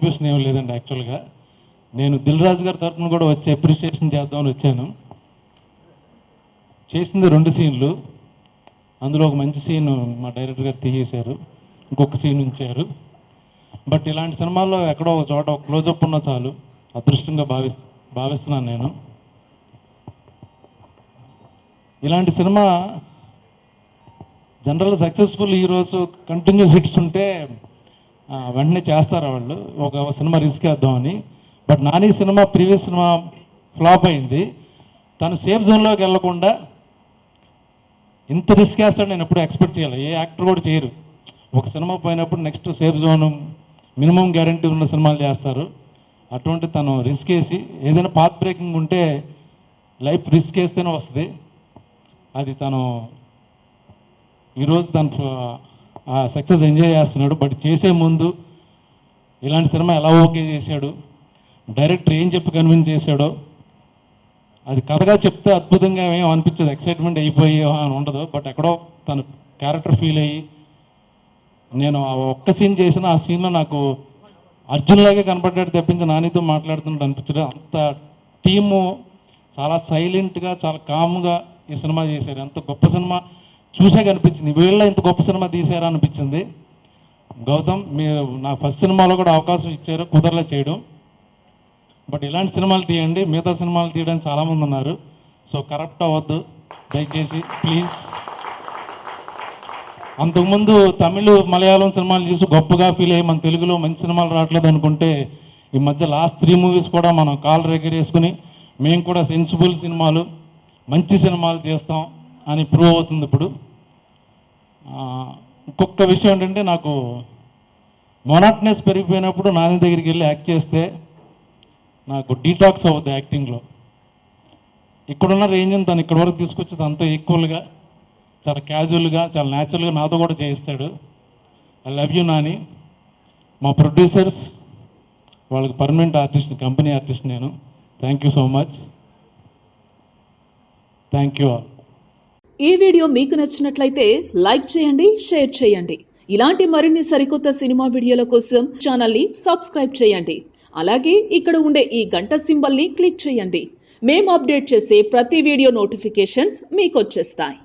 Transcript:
Contribution ఏమి లేదండి. యాక్చువల్గా నేను దిల్ రాజు గారి తరఫున కూడా వచ్చి అప్రిషియేషన్ చేద్దామని వచ్చాను. చేసింది 2 సీన్లు, అందులో ఒక మంచి సీన్ మా డైరెక్టర్ గారు తీసేశారు, ఇంకొక సీన్ ఉంచారు. బట్ ఇలాంటి సినిమాల్లో ఎక్కడో ఒక చోట ఒక క్లోజప్ ఉన్నా చాలు, అదృష్టంగా భావిస్తున్నాను నేను. ఇలాంటి cinema general successful heroes continuous hits ఉంటే వెంటనే చేస్తారు వాళ్ళు, ఒక సినిమా రిస్క్ వేద్దామని. But Nani cinema previous cinema flop అయింది. తను సేఫ్ జోన్లోకి వెళ్లకుండా ఇంత రిస్క్ వేస్తాడు నేను ఎప్పుడు ఎక్స్పెక్ట్ చేయాలి. ఏ యాక్టర్ కూడా చేయరు. ఒక సినిమా పోయినప్పుడు next safe zone minimum guarantee ఉన్న సినిమాలు చేస్తారు. అటువంటి తను రిస్క్ వేసి ఏదైనా పాత్ బ్రేకింగ్ ఉంటే లైఫ్ రిస్క్ వేస్తేనే వస్తుంది. అది తను ఈరోజు తను సక్సెస్ ఎంజాయ్ చేస్తున్నాడు. బట్ చేసే ముందు ఇలాంటి సినిమా ఎలా ఓకే చేశాడు, డైరెక్టర్ ఏం చెప్పి కన్విన్స్ చేశాడో, అది కథగా చెప్తే అద్భుతంగా ఏమో అనిపించదు, ఎక్సైట్మెంట్ అయిపోయి అని ఉండదు. బట్ ఎక్కడో తను క్యారెక్టర్ ఫీల్ అయ్యి నేను ఆ ఒక్క సీన్ చేసిన ఆ సీన్లో నాకు అర్జున్లాగే కనపడ్డాడు తప్పించి నానితో మాట్లాడుతున్నట్టు అనిపించడం. అంత టీము చాలా సైలెంట్గా చాలా కామ్గా ఈ సినిమా చేశారు. ఎంత గొప్ప సినిమా చూసే కనిపించింది. వీళ్ళ ఇంత గొప్ప సినిమా తీశారా అనిపించింది. గౌతమ్, మీరు నా ఫస్ట్ సినిమాలో కూడా అవకాశం ఇచ్చారు, కుదరలే చేయడం. బట్ ఇలాంటి సినిమాలు తీయండి, మిగతా సినిమాలు తీయడానికి చాలామంది ఉన్నారు. సో కరప్ట్ అవ్వద్దు దయచేసి ప్లీజ్. అంతకుముందు తమిళ్ మలయాళం సినిమాలు చూసి గొప్పగా ఫీల్ అయ్యి మన తెలుగులో మంచి సినిమాలు రావట్లేదు అనుకుంటే ఈ మధ్య లాస్ట్ 3 మూవీస్ కూడా మనం కాల్ రెగరేసుకుని మేము కూడా సెన్సిబుల్ సినిమాలు మంచి సినిమాలు చేస్తాం అని ప్రూవ్ అవుతుంది ఇప్పుడు. ఇంకొక విషయం ఏంటంటే, నాకు మొనాట్నెస్ పెరిగిపోయినప్పుడు నాని దగ్గరికి వెళ్ళి యాక్ట్ చేస్తే నాకు డీటాక్స్ అవుతుంది యాక్టింగ్లో. ఇక్కడున్న రేంజ్ని తను ఇక్కడ వరకు తీసుకొచ్చి తనతో ఈక్వల్గా చాలా క్యాజువల్గా చాలా న్యాచురల్గా నాతో కూడా చేయిస్తాడు. I love you Nani. మా ప్రొడ్యూసర్స్ వాళ్ళకి పర్మనెంట్ ఆర్టిస్ట్, కంపెనీ ఆర్టిస్ట్ నేను. Thank you so much. Thank you all. ఈ వీడియో మీకు నచ్చినట్లయితే లైక్ చేయండి, షేర్ చేయండి. ఇలాంటి మరిన్ని సరికొత్త సినిమా వీడియోల కోసం ఛానల్ని సబ్స్క్రైబ్ చేయండి. అలాగే ఇక్కడ ఉండే ఈ గంట సింబల్ని క్లిక్ చేయండి. మేము అప్డేట్ చేసే ప్రతి వీడియో నోటిఫికేషన్స్ మీకు వచ్చేస్తాయి.